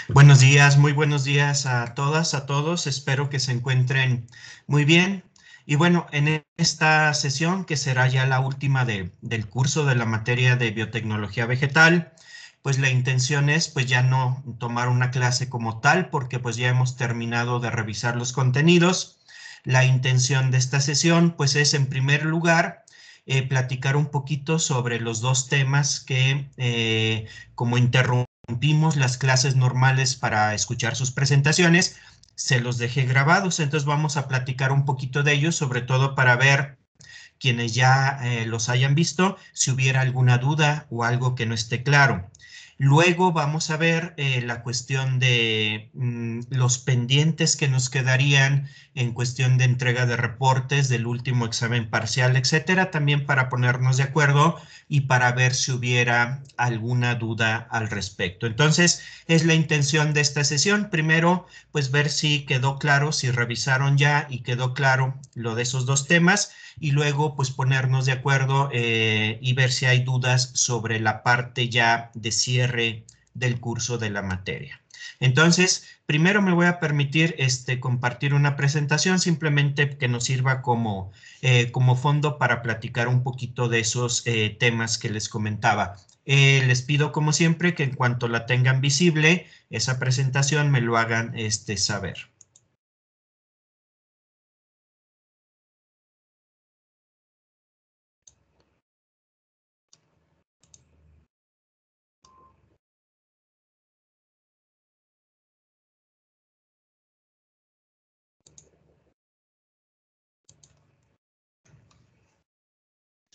Buenos días, muy buenos días a todas, a todos. Espero que se encuentren muy bien. Y bueno, en esta sesión, que será ya la última del curso de la materia de biotecnología vegetal, pues la intención es pues ya no tomar una clase como tal, porque pues ya hemos terminado de revisar los contenidos. La intención de esta sesión pues es en primer lugar platicar un poquito sobre los dos temas que como interrumpimos las clases normales para escuchar sus presentaciones, se los dejé grabados, entonces vamos a platicar un poquito de ellos, sobre todo para ver quienes ya los hayan visto, si hubiera alguna duda o algo que no esté claro. Luego vamos a ver la cuestión de los pendientes que nos quedarían en cuestión de entrega de reportes del último examen parcial, etcétera, también para ponernos de acuerdo y para ver si hubiera alguna duda al respecto. Entonces, es la intención de esta sesión. Primero, pues ver si quedó claro, si revisaron ya y quedó claro lo de esos dos temas, y luego pues ponernos de acuerdo y ver si hay dudas sobre la parte ya de cierre del curso de la materia. Entonces, primero me voy a permitir compartir una presentación simplemente que nos sirva como fondo para platicar un poquito de esos temas que les comentaba. Les pido como siempre que en cuanto la tengan visible, esa presentación me lo hagan saber.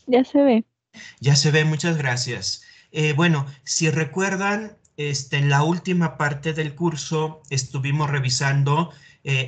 Ya se ve. Ya se ve, muchas gracias. Bueno, si recuerdan, en la última parte del curso estuvimos revisando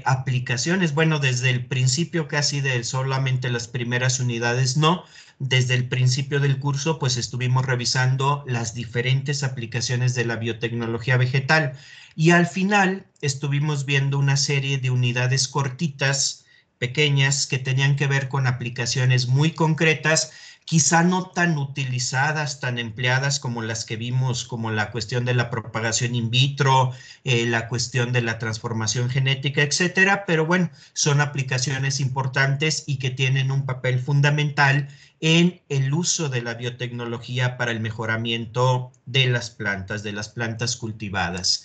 aplicaciones. Bueno, desde el principio casi de solamente las primeras unidades, no. Desde el principio del curso, pues estuvimos revisando las diferentes aplicaciones de la biotecnología vegetal. Y al final estuvimos viendo una serie de unidades cortitas, pequeñas, que tenían que ver con aplicaciones muy concretas, quizá no tan utilizadas, tan empleadas como las que vimos, como la cuestión de la propagación in vitro, la cuestión de la transformación genética, etcétera, pero bueno, son aplicaciones importantes y que tienen un papel fundamental en el uso de la biotecnología para el mejoramiento de las plantas cultivadas.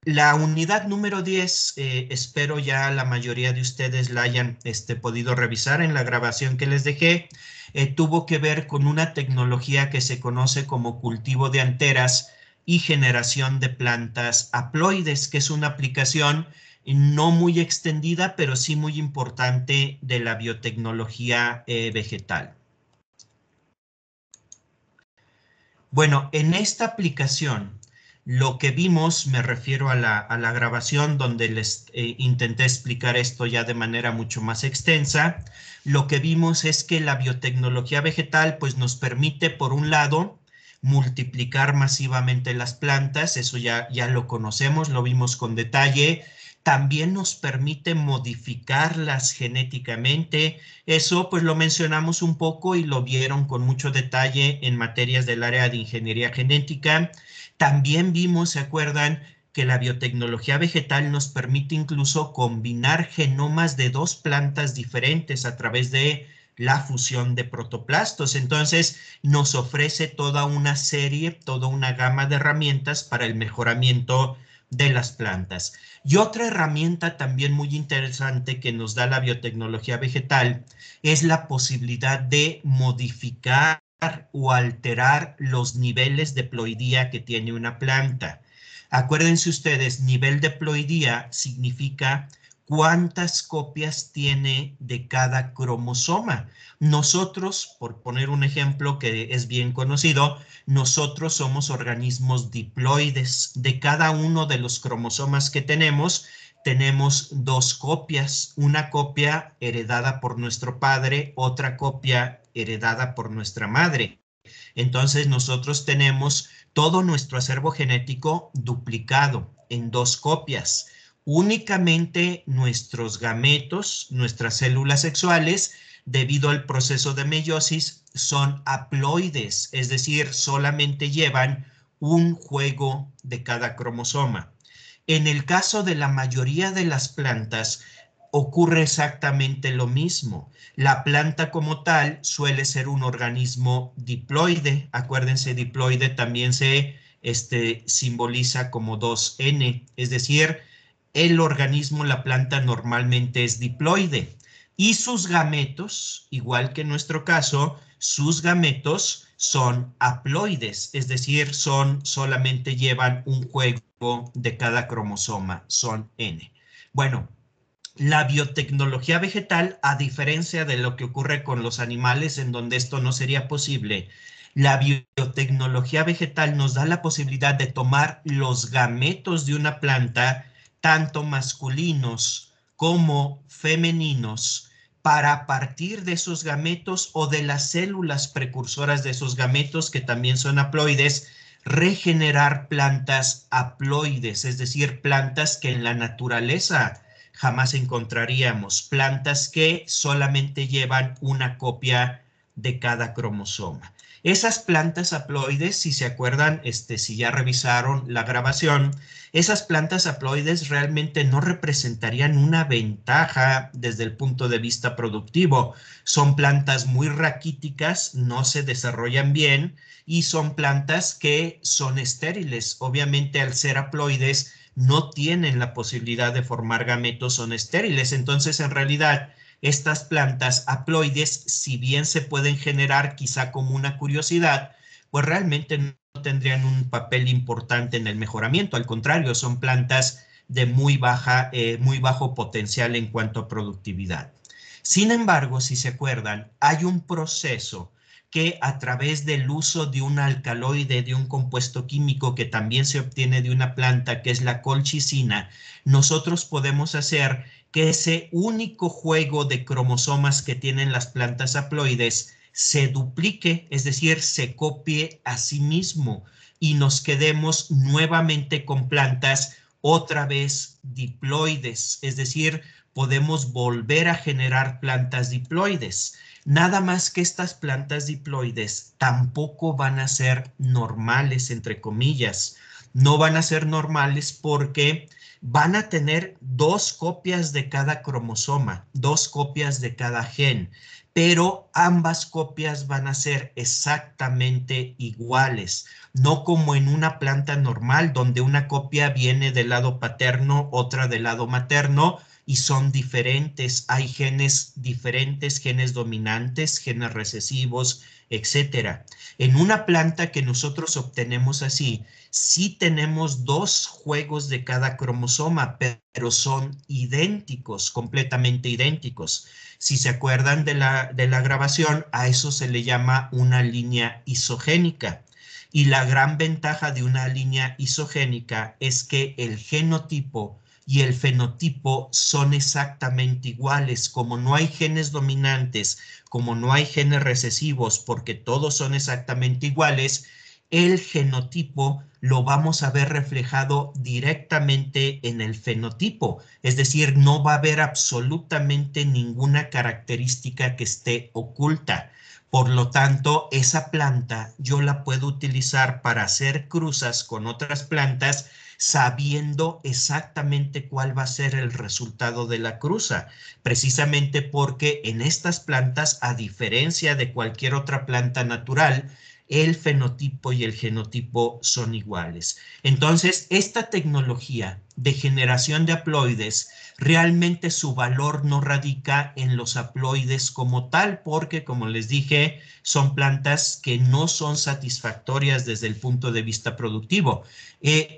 La unidad número 10, espero ya la mayoría de ustedes la hayan podido revisar en la grabación que les dejé. Tuvo que ver con una tecnología que se conoce como cultivo de anteras y generación de plantas haploides, que es una aplicación no muy extendida, pero sí muy importante de la biotecnología vegetal. Bueno, en esta aplicación, lo que vimos, me refiero a la grabación donde les intenté explicar esto ya de manera mucho más extensa. Lo que vimos es que la biotecnología vegetal pues nos permite, por un lado, multiplicar masivamente las plantas, eso ya lo conocemos, lo vimos con detalle. También nos permite modificarlas genéticamente. Eso pues lo mencionamos un poco y lo vieron con mucho detalle en materias del área de ingeniería genética. También vimos, ¿se acuerdan?, que la biotecnología vegetal nos permite incluso combinar genomas de dos plantas diferentes a través de la fusión de protoplastos. Entonces, nos ofrece toda una serie, toda una gama de herramientas para el mejoramiento de las plantas. Y otra herramienta también muy interesante que nos da la biotecnología vegetal es la posibilidad de modificar o alterar los niveles de ploidía que tiene una planta. Acuérdense ustedes, nivel de ploidía significa cuántas copias tiene de cada cromosoma. Nosotros, por poner un ejemplo que es bien conocido, nosotros somos organismos diploides. De cada uno de los cromosomas que tenemos dos copias, una copia heredada por nuestro padre, otra copia heredada por nuestra madre. Entonces nosotros tenemos todo nuestro acervo genético duplicado en dos copias. Únicamente nuestros gametos, nuestras células sexuales, debido al proceso de meiosis, son haploides, es decir, solamente llevan un juego de cada cromosoma. En el caso de la mayoría de las plantas, ocurre exactamente lo mismo. La planta como tal suele ser un organismo diploide. Acuérdense, diploide también se simboliza como 2N, es decir, el organismo, la planta normalmente es diploide. Y sus gametos, igual que en nuestro caso, sus gametos son haploides, es decir, solamente llevan un juego de cada cromosoma, son N. Bueno, la biotecnología vegetal, a diferencia de lo que ocurre con los animales, en donde esto no sería posible, la biotecnología vegetal nos da la posibilidad de tomar los gametos de una planta, tanto masculinos como femeninos, para partir de esos gametos o de las células precursoras de esos gametos, que también son haploides, regenerar plantas haploides, es decir, plantas que en la naturaleza jamás encontraríamos, plantas que solamente llevan una copia de cada cromosoma. Esas plantas haploides, si se acuerdan, si ya revisaron la grabación, esas plantas haploides realmente no representarían una ventaja desde el punto de vista productivo. Son plantas muy raquíticas, no se desarrollan bien y son plantas que son estériles. Obviamente, al ser haploides, no tienen la posibilidad de formar gametos, son estériles. Entonces, en realidad, estas plantas haploides, si bien se pueden generar quizá como una curiosidad, pues realmente no tendrían un papel importante en el mejoramiento. Al contrario, son plantas de muy bajo potencial en cuanto a productividad. Sin embargo, si se acuerdan, hay un proceso que a través del uso de un alcaloide, de un compuesto químico que también se obtiene de una planta, que es la colchicina, nosotros podemos hacer que ese único juego de cromosomas que tienen las plantas haploides se duplique, es decir, se copie a sí mismo y nos quedemos nuevamente con plantas otra vez diploides, es decir, podemos volver a generar plantas diploides. Nada más que estas plantas diploides tampoco van a ser normales, entre comillas. No van a ser normales porque van a tener dos copias de cada cromosoma, dos copias de cada gen, pero ambas copias van a ser exactamente iguales, no como en una planta normal donde una copia viene del lado paterno, otra del lado materno, y son diferentes. Hay genes diferentes, genes dominantes, genes recesivos, etcétera. En una planta que nosotros obtenemos así, sí tenemos dos juegos de cada cromosoma, pero son idénticos, completamente idénticos. Si se acuerdan de la grabación, a eso se le llama una línea isogénica. Y la gran ventaja de una línea isogénica es que el genotipo y el fenotipo son exactamente iguales. Como no hay genes dominantes, como no hay genes recesivos, porque todos son exactamente iguales, el genotipo lo vamos a ver reflejado directamente en el fenotipo. Es decir, no va a haber absolutamente ninguna característica que esté oculta. Por lo tanto, esa planta yo la puedo utilizar para hacer cruzas con otras plantas sabiendo exactamente cuál va a ser el resultado de la cruza, precisamente porque en estas plantas, a diferencia de cualquier otra planta natural, el fenotipo y el genotipo son iguales. Entonces, esta tecnología de generación de haploides, realmente su valor no radica en los haploides como tal, porque, como les dije, son plantas que no son satisfactorias desde el punto de vista productivo.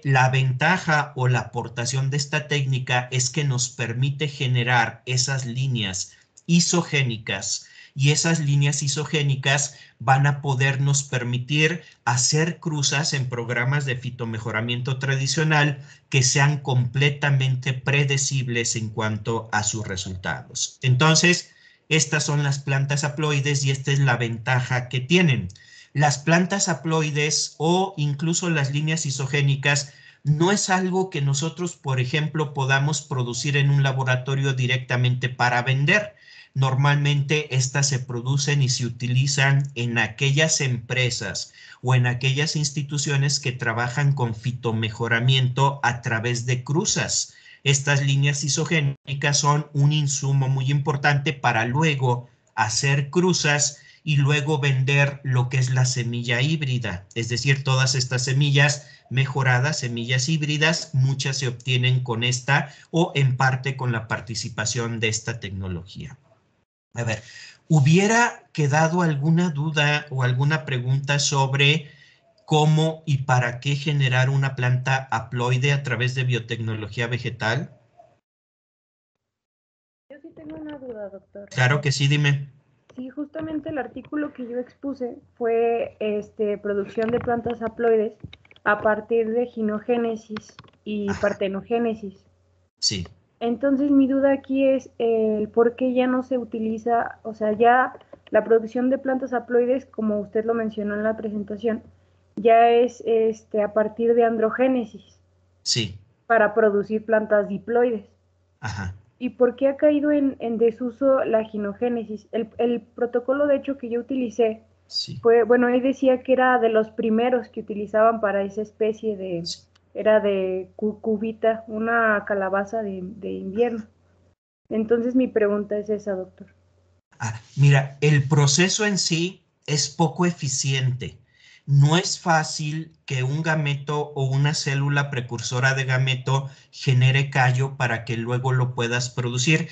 La ventaja o la aportación de esta técnica es que nos permite generar esas líneas isogénicas, y esas líneas isogénicas van a podernos permitir hacer cruzas en programas de fitomejoramiento tradicional que sean completamente predecibles en cuanto a sus resultados. Entonces, estas son las plantas haploides y esta es la ventaja que tienen. Las plantas haploides o incluso las líneas isogénicas no es algo que nosotros, por ejemplo, podamos producir en un laboratorio directamente para vender. Normalmente estas se producen y se utilizan en aquellas empresas o en aquellas instituciones que trabajan con fitomejoramiento a través de cruzas. Estas líneas isogénicas son un insumo muy importante para luego hacer cruzas y luego vender lo que es la semilla híbrida, es decir, todas estas semillas mejoradas, semillas híbridas, muchas se obtienen con esta o en parte con la participación de esta tecnología. A ver, ¿hubiera quedado alguna duda o alguna pregunta sobre cómo y para qué generar una planta haploide a través de biotecnología vegetal? Yo sí tengo una duda, doctor. Claro que sí, dime. Sí, justamente el artículo que yo expuse fue producción de plantas haploides a partir de ginogénesis y partenogénesis. Sí. Entonces mi duda aquí es el por qué ya no se utiliza, o sea, ya la producción de plantas haploides, como usted lo mencionó en la presentación, ya es a partir de androgénesis. Sí. Para producir plantas diploides. Ajá. ¿Y por qué ha caído en desuso la ginogénesis? El protocolo, de hecho, que yo utilicé Sí. fue, bueno, él decía que era de los primeros que utilizaban para esa especie de, Sí. era de cucubita, una calabaza de invierno. Entonces mi pregunta es esa, doctor. Mira, el proceso en sí es poco eficiente. No es fácil que un gameto o una célula precursora de gameto genere callo para que luego lo puedas producir.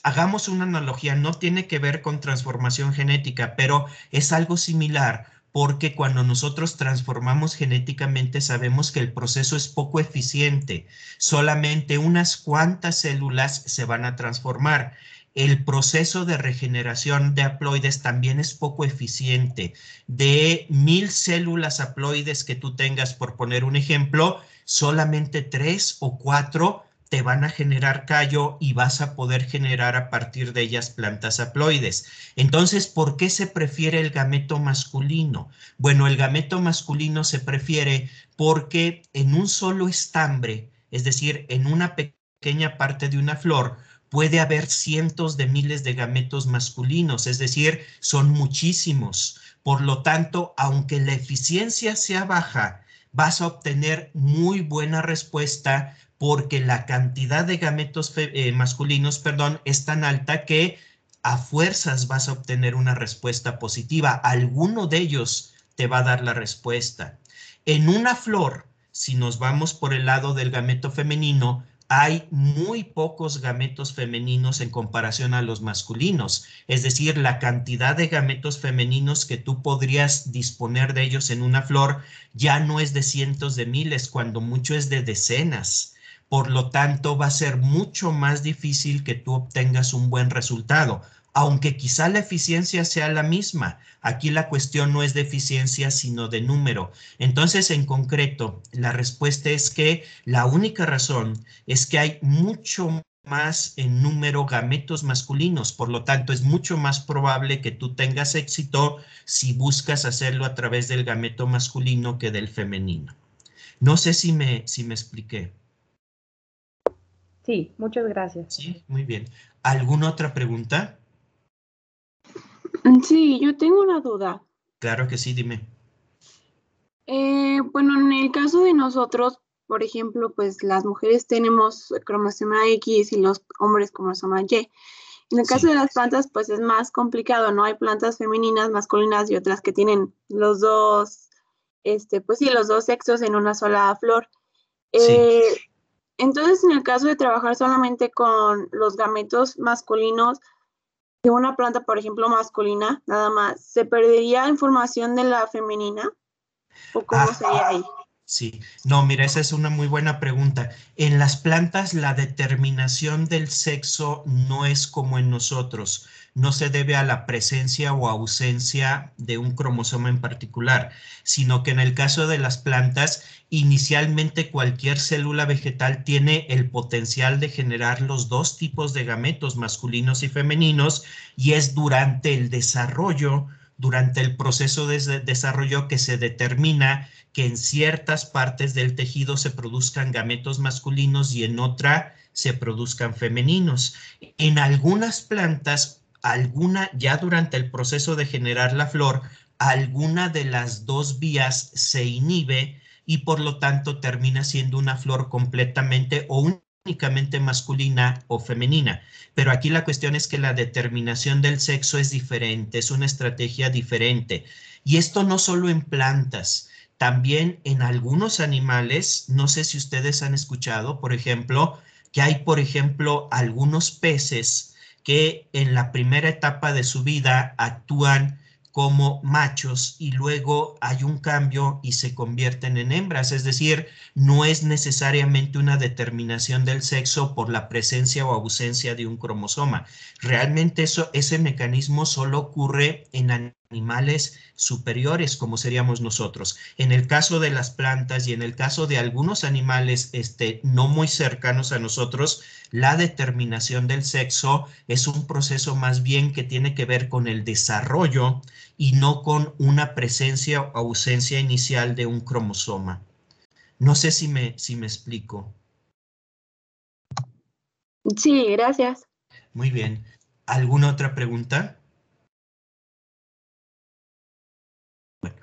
Hagamos una analogía, no tiene que ver con transformación genética, pero es algo similar, porque cuando nosotros transformamos genéticamente sabemos que el proceso es poco eficiente. Solamente unas cuantas células se van a transformar. El proceso de regeneración de haploides también es poco eficiente. De 1000 células haploides que tú tengas, por poner un ejemplo, solamente 3 o 4 te van a generar callo y vas a poder generar a partir de ellas plantas haploides. Entonces, ¿por qué se prefiere el gameto masculino? Bueno, el gameto masculino se prefiere porque en un solo estambre, es decir, en una pequeña parte de una flor, puede haber cientos de miles de gametos masculinos, es decir, son muchísimos. Por lo tanto, aunque la eficiencia sea baja, vas a obtener muy buena respuesta porque la cantidad de gametos masculinos, es tan alta que a fuerzas vas a obtener una respuesta positiva. Alguno de ellos te va a dar la respuesta. En una flor, si nos vamos por el lado del gameto femenino, hay muy pocos gametos femeninos en comparación a los masculinos. Es decir, la cantidad de gametos femeninos que tú podrías disponer de ellos en una flor ya no es de cientos de miles, cuando mucho es de decenas. Por lo tanto, va a ser mucho más difícil que tú obtengas un buen resultado, aunque quizá la eficiencia sea la misma. Aquí la cuestión no es de eficiencia, sino de número. Entonces, en concreto, la respuesta es que la única razón es que hay mucho más en número gametos masculinos, por lo tanto es mucho más probable que tú tengas éxito si buscas hacerlo a través del gameto masculino que del femenino. No sé si me expliqué. Sí, muchas gracias. Sí, muy bien. ¿Alguna otra pregunta? Sí, yo tengo una duda. Claro que sí, dime. Bueno, en el caso de nosotros, por ejemplo, pues las mujeres tenemos cromosoma X y los hombres cromosoma Y. En el caso de las plantas, pues es más complicado, ¿no? Hay plantas femeninas, masculinas y otras que tienen los dos, pues sí, los dos sexos en una sola flor. Sí. Entonces, en el caso de trabajar solamente con los gametos masculinos de una planta, por ejemplo, masculina, nada más, ¿se perdería información de la femenina? ¿O cómo sería ahí? Sí, no, mira, esa es una muy buena pregunta. En las plantas la determinación del sexo no es como en nosotros, no se debe a la presencia o ausencia de un cromosoma en particular, sino que en el caso de las plantas, inicialmente cualquier célula vegetal tiene el potencial de generar los dos tipos de gametos, masculinos y femeninos, y es durante el desarrollo, durante el proceso de desarrollo que se determina que en ciertas partes del tejido se produzcan gametos masculinos y en otra se produzcan femeninos. En algunas plantas ya durante el proceso de generar la flor, alguna de las dos vías se inhibe y por lo tanto termina siendo una flor completamente o únicamente masculina o femenina. Pero aquí la cuestión es que la determinación del sexo es diferente, es una estrategia diferente. Y esto no solo en plantas, también en algunos animales. No sé si ustedes han escuchado, por ejemplo, que hay, por ejemplo, algunos peces que en la primera etapa de su vida actúan como machos y luego hay un cambio y se convierten en hembras. Es decir, no es necesariamente una determinación del sexo por la presencia o ausencia de un cromosoma. Realmente ese mecanismo solo ocurre en animales superiores como seríamos nosotros. En el caso de las plantas y en el caso de algunos animales no muy cercanos a nosotros, la determinación del sexo es un proceso más bien que tiene que ver con el desarrollo y no con una presencia o ausencia inicial de un cromosoma. No sé si me explico. Sí, gracias. Muy bien. ¿Alguna otra pregunta? Bueno.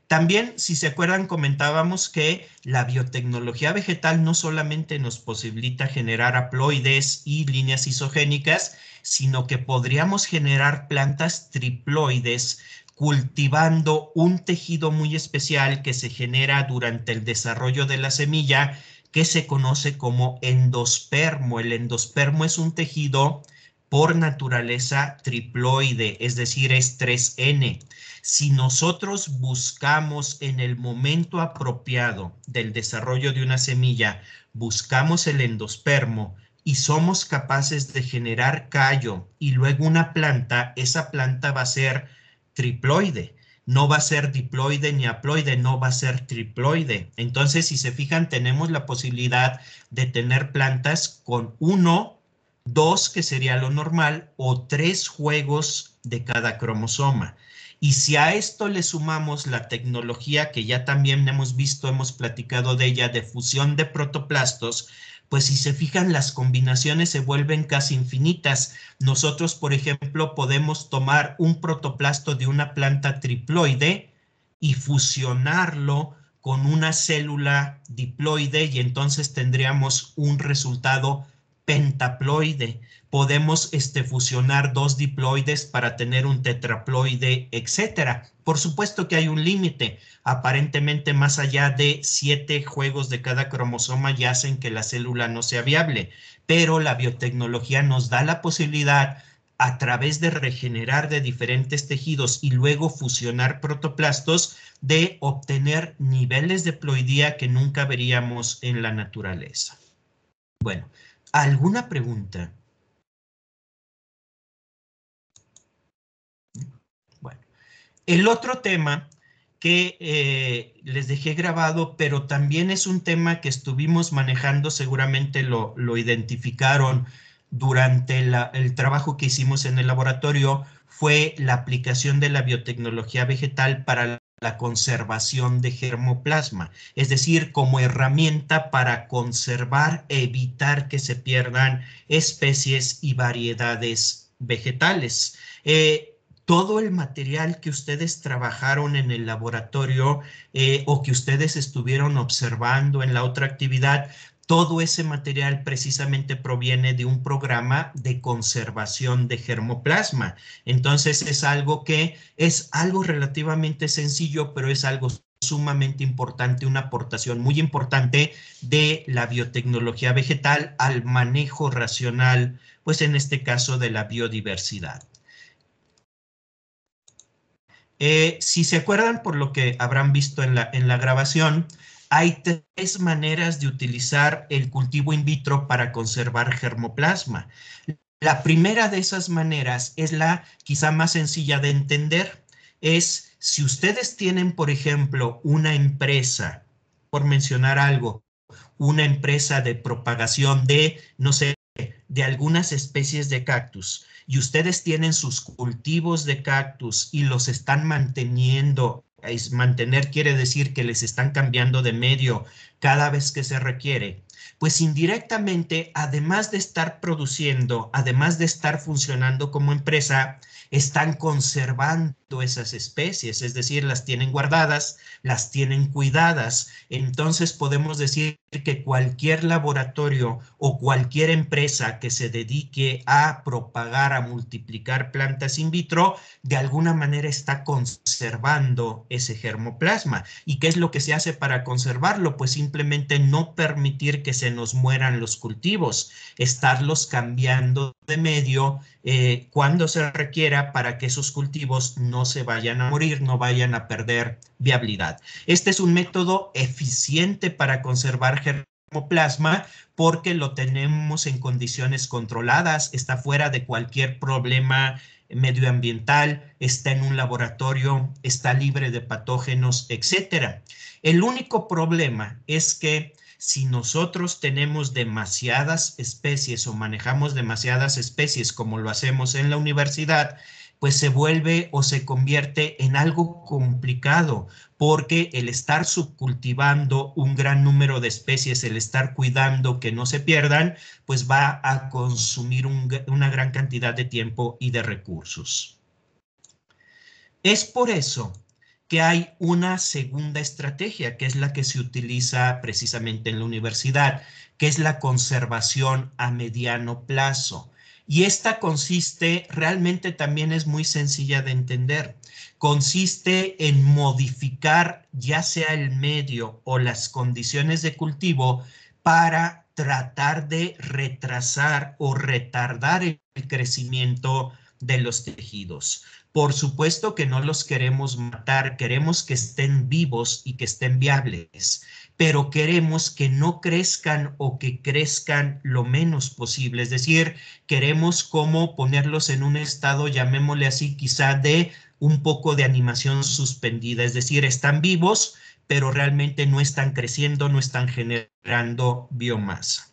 También, si se acuerdan, comentábamos que la biotecnología vegetal no solamente nos posibilita generar haploides y líneas isogénicas, sino que podríamos generar plantas triploides cultivando un tejido muy especial que se genera durante el desarrollo de la semilla, que se conoce como endospermo. El endospermo es un tejido por naturaleza triploide, es decir, es 3N. Si nosotros buscamos en el momento apropiado del desarrollo de una semilla, buscamos el endospermo y somos capaces de generar callo y luego una planta, esa planta va a ser triploide. No va a ser diploide ni haploide, no va a ser triploide. Entonces, si se fijan, tenemos la posibilidad de tener plantas con 1, 2, que sería lo normal, o 3 juegos de cada cromosoma. Y si a esto le sumamos la tecnología que ya también hemos visto, hemos platicado de ella, de fusión de protoplastos, pues si se fijan, las combinaciones se vuelven casi infinitas. Nosotros, por ejemplo, podemos tomar un protoplasto de una planta triploide y fusionarlo con una célula diploide y entonces tendríamos un resultado pentaploide. Podemos fusionar 2 diploides para tener un tetraploide, etcétera. Por supuesto que hay un límite. Aparentemente, más allá de 7 juegos de cada cromosoma ya hacen que la célula no sea viable, pero la biotecnología nos da la posibilidad, a través de regenerar de diferentes tejidos y luego fusionar protoplastos, de obtener niveles de ploidía que nunca veríamos en la naturaleza. Bueno, ¿alguna pregunta? Bueno, el otro tema que les dejé grabado, pero también es un tema que estuvimos manejando, seguramente lo identificaron durante el trabajo que hicimos en el laboratorio, fue la aplicación de la biotecnología vegetal para la conservación de germoplasma, es decir, como herramienta para conservar, evitar que se pierdan especies y variedades vegetales. Todo el material que ustedes trabajaron en el laboratorio o que ustedes estuvieron observando en la otra actividad, todo ese material precisamente proviene de un programa de conservación de germoplasma. Entonces es algo relativamente sencillo, pero es algo sumamente importante, una aportación muy importante de la biotecnología vegetal al manejo racional, pues en este caso de la biodiversidad. Si se acuerdan, por lo que habrán visto en la grabación, hay 3 maneras de utilizar el cultivo in vitro para conservar germoplasma. La primera de esas maneras es la quizá más sencilla de entender. Es si ustedes tienen, por ejemplo, una empresa, por mencionar algo, una empresa de propagación de, no sé, de algunas especies de cactus, y ustedes tienen sus cultivos de cactus y los están manteniendo. Mantener quiere decir que les están cambiando de medio cada vez que se requiere, pues indirectamente, además de estar produciendo, además de estar funcionando como empresa, están conservando esas especies, es decir, las tienen guardadas, las tienen cuidadas. Entonces podemos decir que cualquier laboratorio o cualquier empresa que se dedique a propagar, a multiplicar plantas in vitro, de alguna manera está conservando ese germoplasma. ¿Y qué es lo que se hace para conservarlo? Pues simplemente no permitir que se nos mueran los cultivos, estarlos cambiando de medio cuando se requiera para que esos cultivos no se vayan a morir, no vayan a perder viabilidad. Este es un método eficiente para conservar germoplasma porque lo tenemos en condiciones controladas, está fuera de cualquier problema medioambiental, está en un laboratorio, está libre de patógenos, etcétera. El único problema es que si nosotros tenemos demasiadas especies o manejamos demasiadas especies como lo hacemos en la universidad, pues se vuelve o se convierte en algo complicado, porque el estar subcultivando un gran número de especies, el estar cuidando que no se pierdan, pues va a consumir una gran cantidad de tiempo y de recursos. Es por eso que hay una segunda estrategia, que es la que se utiliza precisamente en la universidad, que es la conservación a mediano plazo. Y esta consiste, realmente también es muy sencilla de entender, consiste en modificar ya sea el medio o las condiciones de cultivo para tratar de retrasar o retardar el crecimiento de los tejidos. Por supuesto que no los queremos matar, queremos que estén vivos y que estén viables, pero queremos que no crezcan o que crezcan lo menos posible. Es decir, queremos como ponerlos en un estado, llamémosle así, quizá de un poco de animación suspendida. Es decir, están vivos, pero realmente no están creciendo, no están generando biomasa.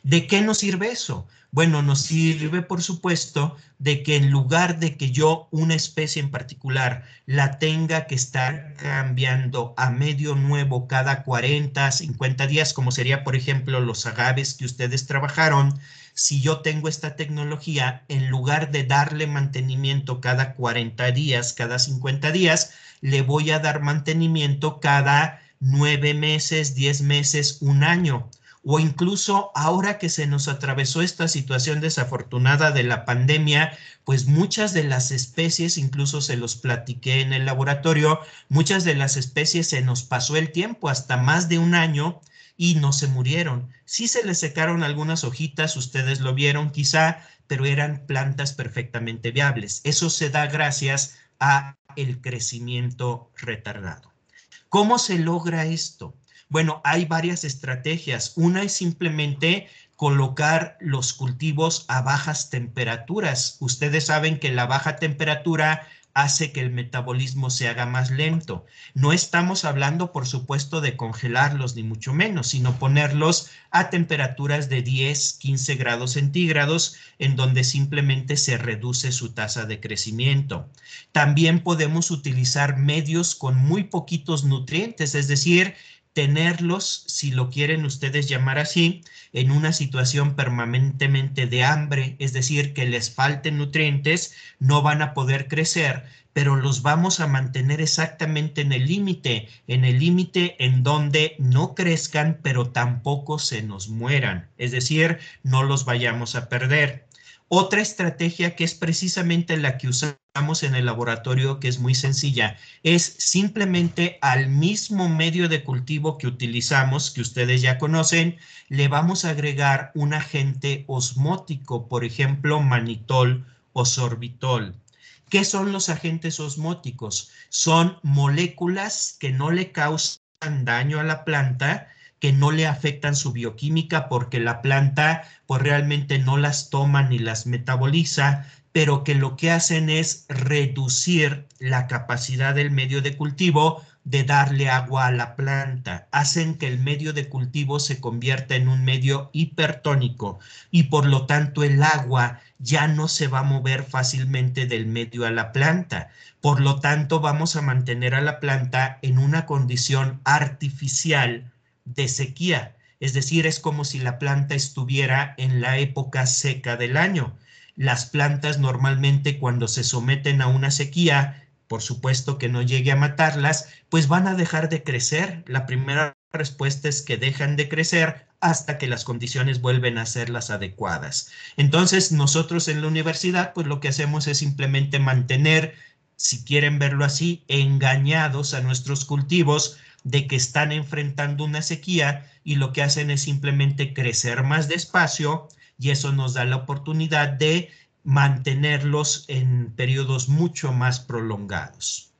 ¿De qué nos sirve eso? Bueno, nos sirve, por supuesto, de que en lugar de que yo una especie en particular la tenga que estar cambiando a medio nuevo cada 40, 50 días, como sería, por ejemplo, los agaves que ustedes trabajaron, si yo tengo esta tecnología, en lugar de darle mantenimiento cada 40 días, cada 50 días, le voy a dar mantenimiento cada 9 meses, 10 meses, un año. O incluso ahora que se nos atravesó esta situación desafortunada de la pandemia, pues muchas de las especies, incluso se los platiqué en el laboratorio, muchas de las especies se nos pasó el tiempo, hasta más de un año, y no se murieron. Sí se les secaron algunas hojitas, ustedes lo vieron quizá, pero eran plantas perfectamente viables. Eso se da gracias a el crecimiento retardado. ¿Cómo se logra esto? Bueno, hay varias estrategias. Una es simplemente colocar los cultivos a bajas temperaturas. Ustedes saben que la baja temperatura hace que el metabolismo se haga más lento. No estamos hablando, por supuesto, de congelarlos, ni mucho menos, sino ponerlos a temperaturas de 10, 15 grados centígrados, en donde simplemente se reduce su tasa de crecimiento. También podemos utilizar medios con muy poquitos nutrientes, es decir, tenerlos, si lo quieren ustedes llamar así, en una situación permanentemente de hambre, es decir, que les falten nutrientes, no van a poder crecer, pero los vamos a mantener exactamente en el límite en donde no crezcan, pero tampoco se nos mueran, es decir, no los vayamos a perder. Otra estrategia que es precisamente la que usamos en el laboratorio, que es muy sencilla, es simplemente al mismo medio de cultivo que utilizamos, que ustedes ya conocen, le vamos a agregar un agente osmótico, por ejemplo, manitol o sorbitol. ¿Qué son los agentes osmóticos? Son moléculas que no le causan daño a la planta, que no le afectan su bioquímica porque la planta pues realmente no las toma ni las metaboliza, pero que lo que hacen es reducir la capacidad del medio de cultivo de darle agua a la planta. Hacen que el medio de cultivo se convierta en un medio hipertónico y por lo tanto el agua ya no se va a mover fácilmente del medio a la planta. Por lo tanto, vamos a mantener a la planta en una condición artificial de sequía. Es decir, es como si la planta estuviera en la época seca del año. Las plantas normalmente cuando se someten a una sequía, por supuesto que no llegue a matarlas, pues van a dejar de crecer. La primera respuesta es que dejan de crecer hasta que las condiciones vuelven a ser las adecuadas. Entonces, nosotros en la universidad, pues lo que hacemos es simplemente mantener, si quieren verlo así, engañados a nuestros cultivos de que están enfrentando una sequía y lo que hacen es simplemente crecer más despacio y eso nos da la oportunidad de mantenerlos en periodos mucho más prolongados.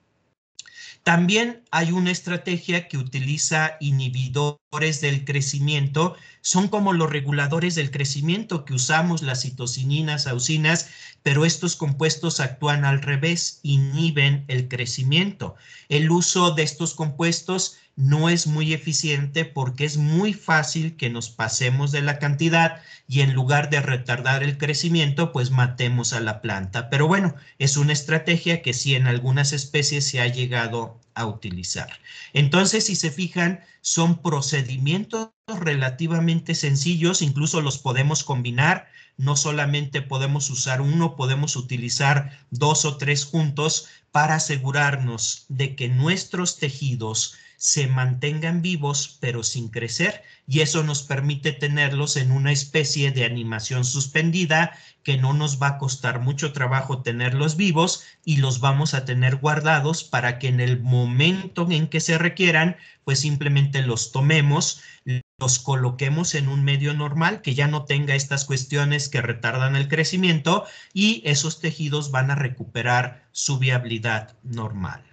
También hay una estrategia que utiliza inhibidores del crecimiento, son como los reguladores del crecimiento que usamos, las citocininas, auxinas, pero estos compuestos actúan al revés, inhiben el crecimiento. El uso de estos compuestos no es muy eficiente porque es muy fácil que nos pasemos de la cantidad y en lugar de retardar el crecimiento, pues matemos a la planta. Pero bueno, es una estrategia que sí en algunas especies se ha llegado a utilizar. Entonces, si se fijan, son procedimientos relativamente sencillos, incluso los podemos combinar, no solamente podemos usar uno, podemos utilizar 2 o 3 juntos para asegurarnos de que nuestros tejidos se mantengan vivos pero sin crecer y eso nos permite tenerlos en una especie de animación suspendida que no nos va a costar mucho trabajo tenerlos vivos y los vamos a tener guardados para que en el momento en que se requieran pues simplemente los tomemos, los coloquemos en un medio normal que ya no tenga estas cuestiones que retardan el crecimiento y esos tejidos van a recuperar su viabilidad normal.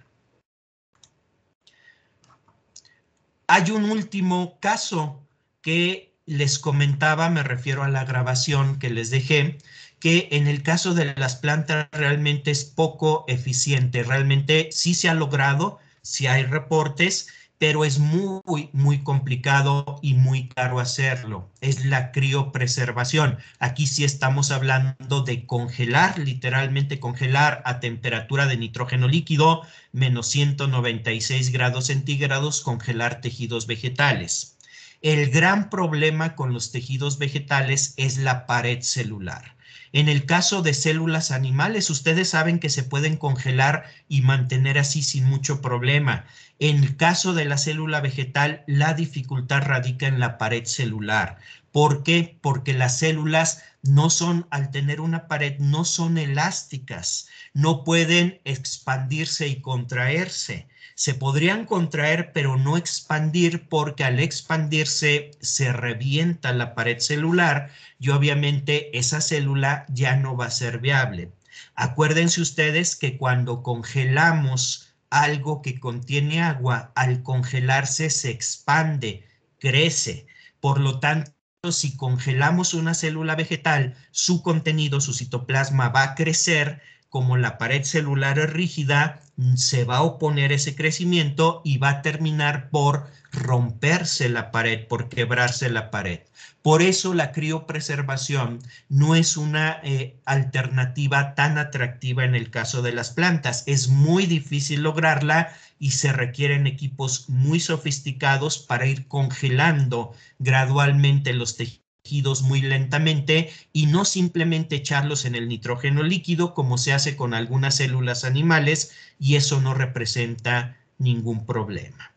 Hay un último caso que les comentaba, me refiero a la grabación que les dejé, que en el caso de las plantas realmente es poco eficiente. Realmente sí se ha logrado, sí hay reportes, pero es muy complicado y muy caro hacerlo. Es la criopreservación. Aquí sí estamos hablando de congelar, literalmente congelar a temperatura de nitrógeno líquido, menos 196 grados centígrados, congelar tejidos vegetales. El gran problema con los tejidos vegetales es la pared celular. En el caso de células animales, ustedes saben que se pueden congelar y mantener así sin mucho problema. En el caso de la célula vegetal, la dificultad radica en la pared celular. ¿Por qué? Porque las células no son, al tener una pared, no son elásticas, no pueden expandirse y contraerse. Se podrían contraer, pero no expandir, porque al expandirse se revienta la pared celular y obviamente esa célula ya no va a ser viable. Acuérdense ustedes que cuando congelamos algo que contiene agua, al congelarse se expande, crece. Por lo tanto, si congelamos una célula vegetal, su contenido, su citoplasma va a crecer. Como la pared celular es rígida, se va a oponer ese crecimiento y va a terminar por romperse la pared, por quebrarse la pared. Por eso la criopreservación no es una alternativa tan atractiva en el caso de las plantas. Es muy difícil lograrla y se requieren equipos muy sofisticados para ir congelando gradualmente los tejidos muy lentamente y no simplemente echarlos en el nitrógeno líquido como se hace con algunas células animales y eso no representa ningún problema.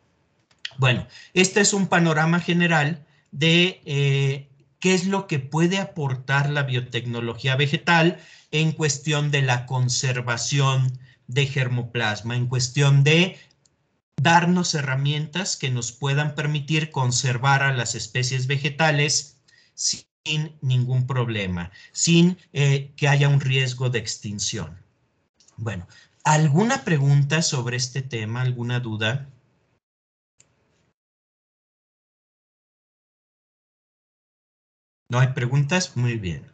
Bueno, este es un panorama general de qué es lo que puede aportar la biotecnología vegetal en cuestión de la conservación de germoplasma, en cuestión de darnos herramientas que nos puedan permitir conservar a las especies vegetales sin ningún problema, sin que haya un riesgo de extinción. Bueno, ¿alguna pregunta sobre este tema? ¿Alguna duda? ¿No hay preguntas? Muy bien.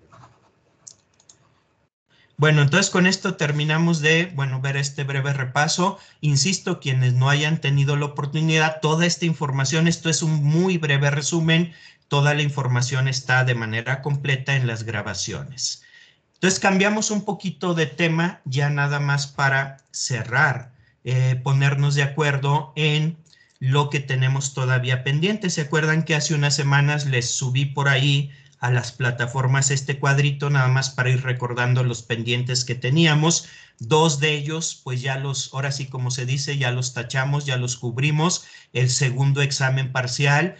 Bueno, entonces con esto terminamos de, ver este breve repaso. Insisto, quienes no hayan tenido la oportunidad, toda esta información, esto es un muy breve resumen, toda la información está de manera completa en las grabaciones. Entonces cambiamos un poquito de tema, ya nada más para cerrar, ponernos de acuerdo en lo que tenemos todavía pendiente. ¿Se acuerdan que hace unas semanas les subí por ahí a las plataformas este cuadrito nada más para ir recordando los pendientes que teníamos? Dos de ellos, pues ya los, ahora sí como se dice, ya los tachamos, ya los cubrimos. El segundo examen parcial,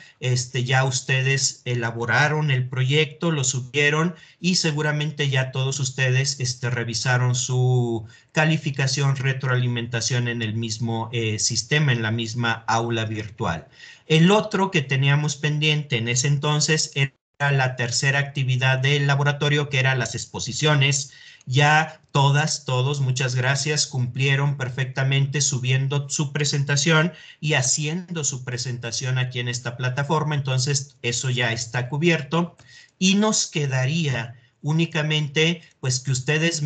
ya ustedes elaboraron el proyecto, lo subieron y seguramente ya todos ustedes revisaron su calificación, retroalimentación en el mismo sistema, en la misma aula virtual. El otro que teníamos pendiente en ese entonces era la tercera actividad del laboratorio, que eran las exposiciones. Ya todos, muchas gracias, cumplieron perfectamente subiendo su presentación y haciendo su presentación aquí en esta plataforma. Entonces, eso ya está cubierto y nos quedaría únicamente pues que ustedes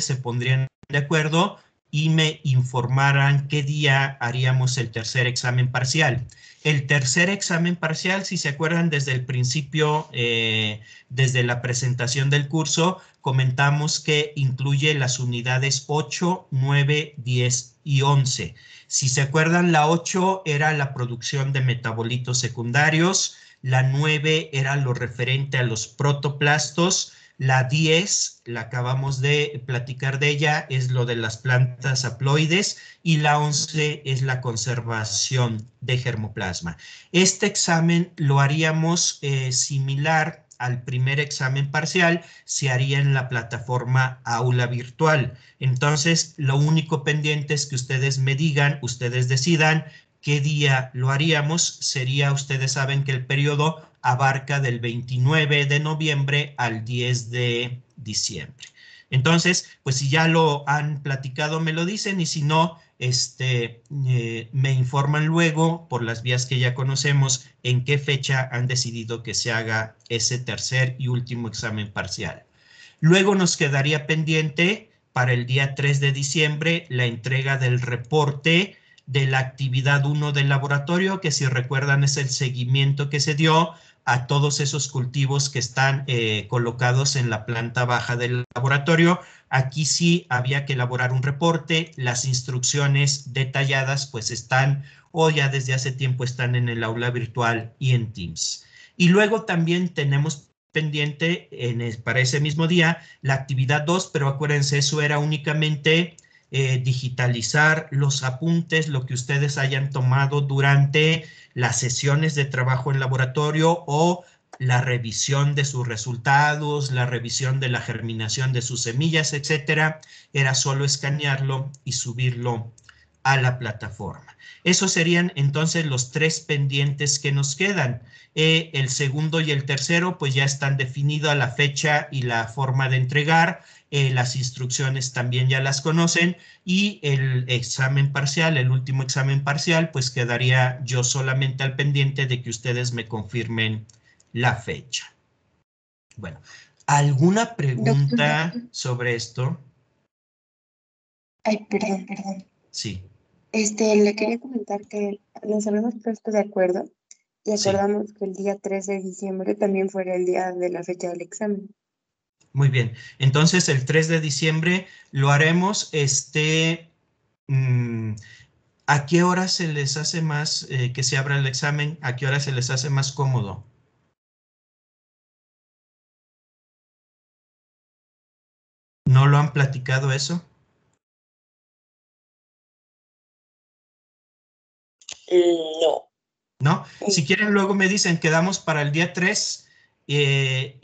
se pondrían de acuerdo y me informaran qué día haríamos el tercer examen parcial. El tercer examen parcial, si se acuerdan desde el principio, desde la presentación del curso, comentamos que incluye las unidades 8, 9, 10 y 11. Si se acuerdan, la 8 era la producción de metabolitos secundarios, la 9 era lo referente a los protoplastos, la 10, la acabamos de platicar de ella, es lo de las plantas haploides y la 11 es la conservación de germoplasma. Este examen lo haríamos similar al primer examen parcial, se haría en la plataforma aula virtual. Entonces, lo único pendiente es que ustedes me digan, ustedes decidan qué día lo haríamos. Sería, ustedes saben que el periodo abarca del 29 de noviembre al 10 de diciembre. Entonces, pues si ya lo han platicado, me lo dicen, y si no, me informan luego por las vías que ya conocemos en qué fecha han decidido que se haga ese tercer y último examen parcial. Luego nos quedaría pendiente para el día 3 de diciembre la entrega del reporte de la actividad 1 del laboratorio, que si recuerdan es el seguimiento que se dio a todos esos cultivos que están colocados en la planta baja del laboratorio. Aquí sí había que elaborar un reporte, las instrucciones detalladas pues están o ya desde hace tiempo están en el aula virtual y en Teams. Y luego también tenemos pendiente para ese mismo día la actividad 2, pero acuérdense, eso era únicamente digitalizar los apuntes, lo que ustedes hayan tomado durante las sesiones de trabajo en laboratorio o la revisión de sus resultados, la revisión de la germinación de sus semillas, etcétera. Era solo escanearlo y subirlo a la plataforma. Esos serían entonces los tres pendientes que nos quedan. El segundo y el tercero pues ya están definidas la fecha y la forma de entregar. Las instrucciones también ya las conocen y el examen parcial, el último examen parcial, pues quedaría yo solamente al pendiente de que ustedes me confirmen la fecha. Bueno, ¿alguna pregunta sobre esto? Ay, perdón. Sí. Le quería comentar que nos habíamos puesto de acuerdo y Sí. acordamos que el día 3 de diciembre también fuera el día de la fecha del examen. Muy bien. Entonces, el 3 de diciembre lo haremos. ¿A qué hora se les hace más que se abra el examen? ¿A qué hora se les hace más cómodo? ¿No lo han platicado eso? No. ¿No? Si quieren, luego me dicen, quedamos para el día 3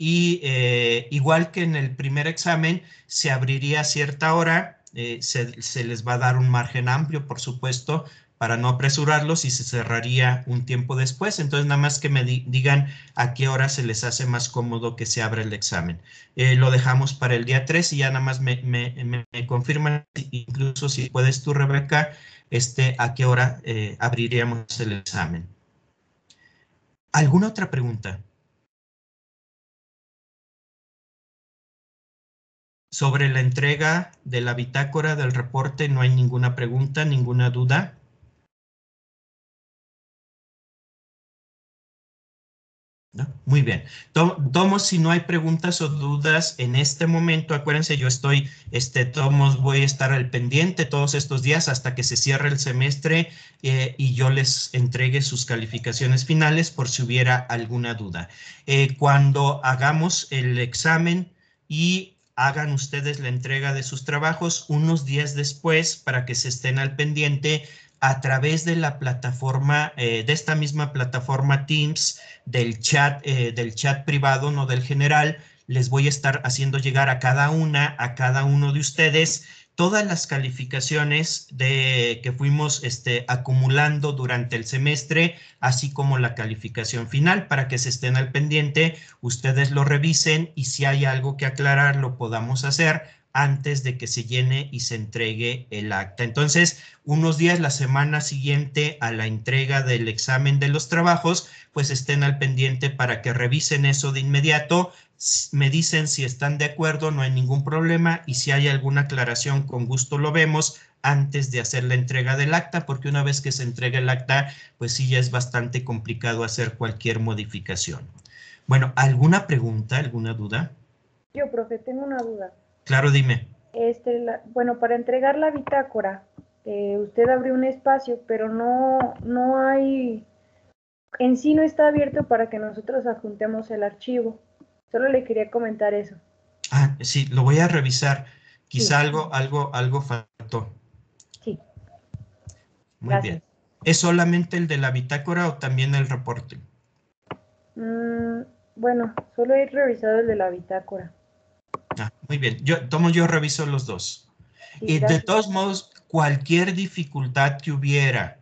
igual que en el primer examen, se abriría a cierta hora, se les va a dar un margen amplio, por supuesto, para no apresurarlos y se cerraría un tiempo después. Entonces, nada más que me digan a qué hora se les hace más cómodo que se abra el examen. Lo dejamos para el día 3 y ya nada más me confirman, incluso si puedes tú, Rebeca, a qué hora abriríamos el examen. ¿Alguna otra pregunta? Sobre la entrega de la bitácora del reporte, ¿no hay ninguna pregunta, ninguna duda? ¿No? Muy bien. Tomo, si no hay preguntas o dudas en este momento, acuérdense, yo estoy, voy a estar al pendiente todos estos días hasta que se cierre el semestre y yo les entregue sus calificaciones finales por si hubiera alguna duda. Cuando hagamos el examen y hagan ustedes la entrega de sus trabajos unos días después para que se estén al pendiente a través de la plataforma, de esta misma plataforma Teams, del chat privado, no del general, les voy a estar haciendo llegar a cada uno de ustedes todas las calificaciones que fuimos acumulando durante el semestre, así como la calificación final, para que se estén al pendiente, ustedes lo revisen y si hay algo que aclarar lo podamos hacer antes de que se llene y se entregue el acta. Entonces, unos días, la semana siguiente a la entrega del examen de los trabajos, pues estén al pendiente para que revisen eso de inmediato. Me dicen si están de acuerdo, no hay ningún problema, y si hay alguna aclaración, con gusto lo vemos antes de hacer la entrega del acta, porque una vez que se entrega el acta, pues sí ya es bastante complicado hacer cualquier modificación. Bueno, ¿alguna pregunta, alguna duda? Yo, profe, tengo una duda. Claro, dime. Bueno, para entregar la bitácora, usted abrió un espacio, pero no hay, en sí no está abierto para que nosotros adjuntemos el archivo. Solo le quería comentar eso. Ah, sí, lo voy a revisar. Quizá Sí. algo faltó. Sí, Muy bien. gracias. ¿Es solamente el de la bitácora o también el reporte? Bueno, solo he revisado el de la bitácora. Ah, muy bien. Yo reviso los dos. Sí, Y de gracias. todos modos, cualquier dificultad que hubiera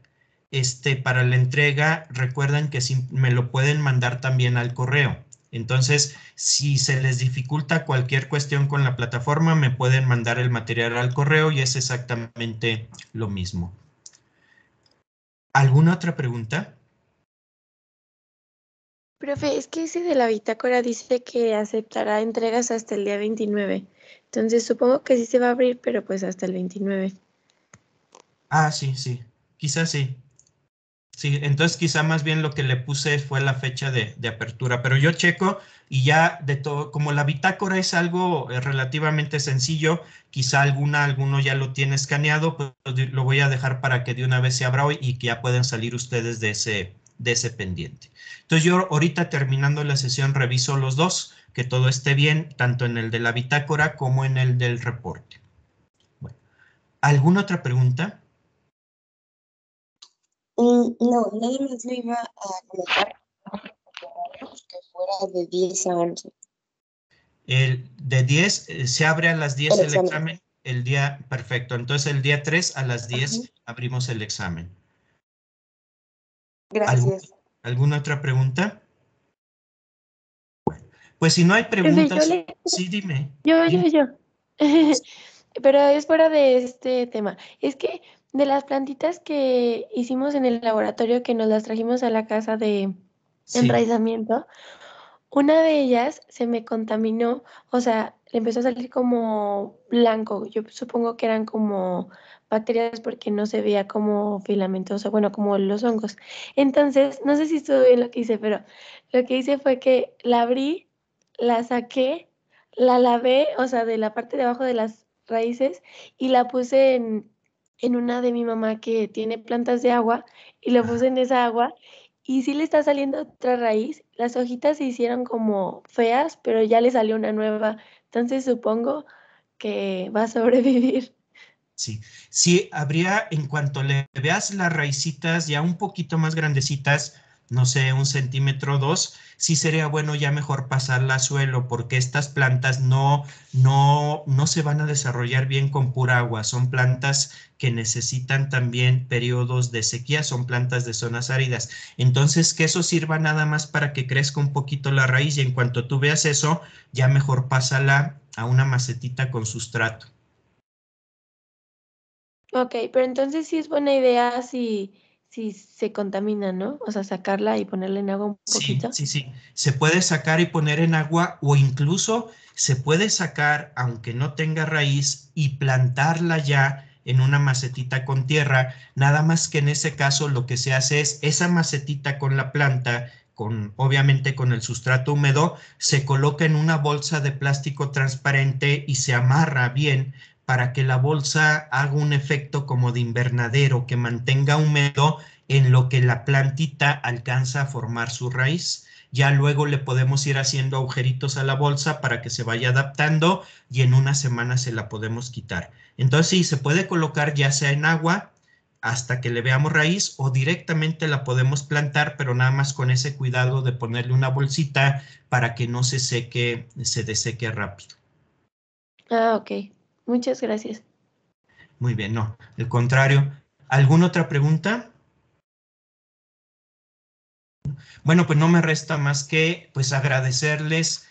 para la entrega, recuerden que me lo pueden mandar también al correo. Entonces, si se les dificulta cualquier cuestión con la plataforma, me pueden mandar el material al correo y es exactamente lo mismo. ¿Alguna otra pregunta? Profe, es que ese de la bitácora dice que aceptará entregas hasta el día 29. Entonces supongo que sí se va a abrir, pero pues hasta el 29. Ah, sí, sí. Quizás sí. Sí, entonces quizá más bien lo que le puse fue la fecha de apertura, pero yo checo y ya de todo, como la bitácora es algo relativamente sencillo, quizá alguno ya lo tiene escaneado, pues lo voy a dejar para que de una vez se abra hoy y que ya puedan salir ustedes de ese pendiente. Entonces yo ahorita terminando la sesión reviso los dos, que todo esté bien, tanto en el de la bitácora como en el del reporte. Bueno, ¿alguna otra pregunta? No, nada más lo iba a comentar que fuera de 10 a 11. El de 10, se abre a las 10 El el examen. examen, el día perfecto. Entonces el día 3 a las 10 Ajá. abrimos el examen. Gracias. ¿Alguna otra pregunta? Pues si no hay Profe, preguntas, sí, dime. yo. Dime. Pero es fuera de este tema. Es que de las plantitas que hicimos en el laboratorio, que nos las trajimos a la casa de Sí. enraizamiento, una de ellas se me contaminó, o sea, le empezó a salir como blanco. Yo supongo que eran como bacterias porque no se veía como filamentos, o bueno, como los hongos. Entonces, no sé si estuvo bien lo que hice, pero lo que hice fue que la abrí, la saqué, la lavé, o sea, de la parte de abajo de las raíces y la puse en una de mi mamá que tiene plantas de agua y lo puse en esa agua y sí le está saliendo otra raíz. Las hojitas se hicieron como feas, pero ya le salió una nueva. Entonces supongo que va a sobrevivir. Sí, sí, habría, en cuanto le veas las raicitas ya un poquito más grandecitas, no sé, 1 centímetro o 2, sí sería bueno ya mejor pasarla a suelo, porque estas plantas no se van a desarrollar bien con pura agua. Son plantas que necesitan también periodos de sequía, son plantas de zonas áridas. Entonces, que eso sirva nada más para que crezca un poquito la raíz y en cuanto tú veas eso, ya mejor pásala a una macetita con sustrato. Ok, pero entonces sí es buena idea si se contamina, ¿no? O sea, sacarla y ponerla en agua un Sí, poquito. sí, sí. Se puede sacar y poner en agua o incluso se puede sacar, aunque no tenga raíz, y plantarla ya en una macetita con tierra. Nada más que en ese caso lo que se hace es esa macetita con la planta, obviamente con el sustrato húmedo, se coloca en una bolsa de plástico transparente y se amarra bien para que la bolsa haga un efecto como de invernadero, que mantenga húmedo en lo que la plantita alcanza a formar su raíz. Ya luego le podemos ir haciendo agujeritos a la bolsa para que se vaya adaptando y en una semana se la podemos quitar. Entonces sí, se puede colocar ya sea en agua hasta que le veamos raíz o directamente la podemos plantar, pero nada más con ese cuidado de ponerle una bolsita para que no se seque, se deseque rápido. Ah, ok. Muchas gracias. Muy bien, no, al contrario. ¿Alguna otra pregunta? Bueno, pues no me resta más que pues agradecerles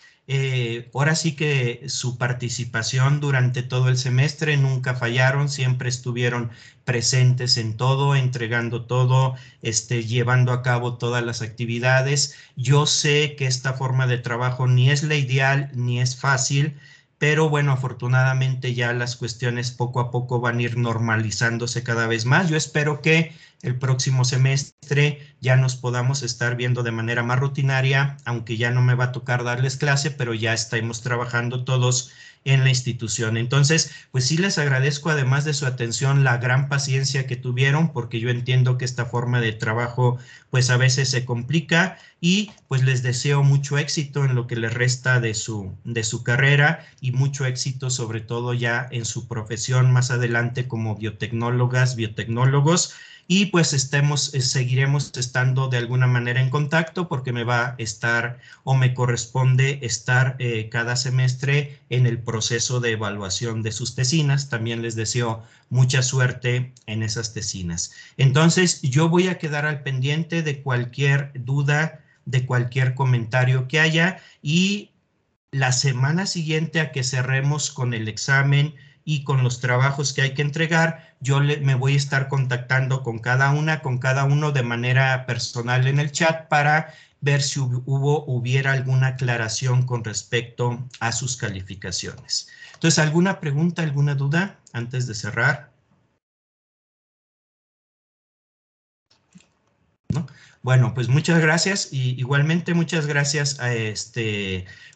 ahora sí que su participación durante todo el semestre, nunca fallaron, siempre estuvieron presentes en todo, entregando todo, llevando a cabo todas las actividades. Yo sé que esta forma de trabajo ni es la ideal ni es fácil, pero bueno, afortunadamente ya las cuestiones poco a poco van a ir normalizándose cada vez más. Yo espero que el próximo semestre ya nos podamos estar viendo de manera más rutinaria, aunque ya no me va a tocar darles clase, pero ya estamos trabajando todos en la institución. Entonces, pues sí les agradezco, además de su atención, la gran paciencia que tuvieron, porque yo entiendo que esta forma de trabajo pues a veces se complica, y pues les deseo mucho éxito en lo que les resta de su carrera y mucho éxito sobre todo ya en su profesión más adelante como biotecnólogas, biotecnólogos. Y pues seguiremos estando de alguna manera en contacto, porque me va a estar o me corresponde estar cada semestre en el proceso de evaluación de sus tesinas. También les deseo mucha suerte en esas tesinas. Entonces, yo voy a quedar al pendiente de cualquier duda, de cualquier comentario que haya, y la semana siguiente a que cerremos con el examen y con los trabajos que hay que entregar, me voy a estar contactando con cada uno de manera personal en el chat para ver si hubiera alguna aclaración con respecto a sus calificaciones. Entonces, ¿alguna pregunta, alguna duda antes de cerrar? ¿No? Bueno, pues muchas gracias, y igualmente muchas gracias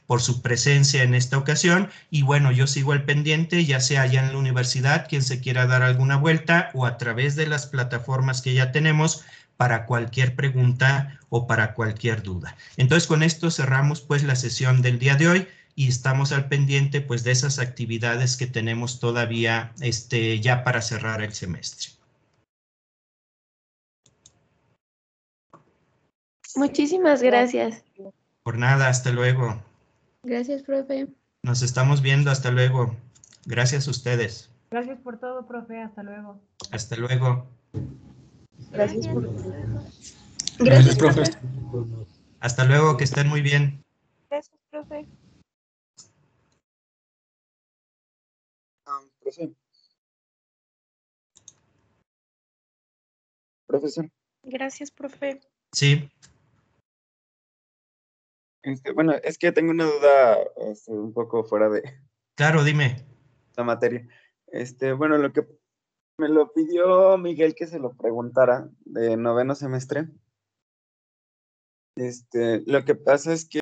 por su presencia en esta ocasión. Y bueno, yo sigo al pendiente, ya sea allá en la universidad, quien se quiera dar alguna vuelta, o a través de las plataformas que ya tenemos para cualquier pregunta o para cualquier duda. Entonces, con esto cerramos pues la sesión del día de hoy, y estamos al pendiente pues de esas actividades que tenemos todavía ya para cerrar el semestre. Muchísimas gracias. Por nada, hasta luego. Gracias, profe. Nos estamos viendo, hasta luego. Gracias a ustedes. Gracias por todo, profe. Hasta luego. Hasta luego. Gracias por Gracias, profe. Hasta luego, que estén muy bien. Gracias, profe. Profe. Profesor. Gracias, profe. Sí. Bueno, es que tengo una duda un poco fuera de Claro, dime. la materia. Bueno, lo que me lo pidió Miguel que se lo preguntara de noveno semestre. Lo que pasa es que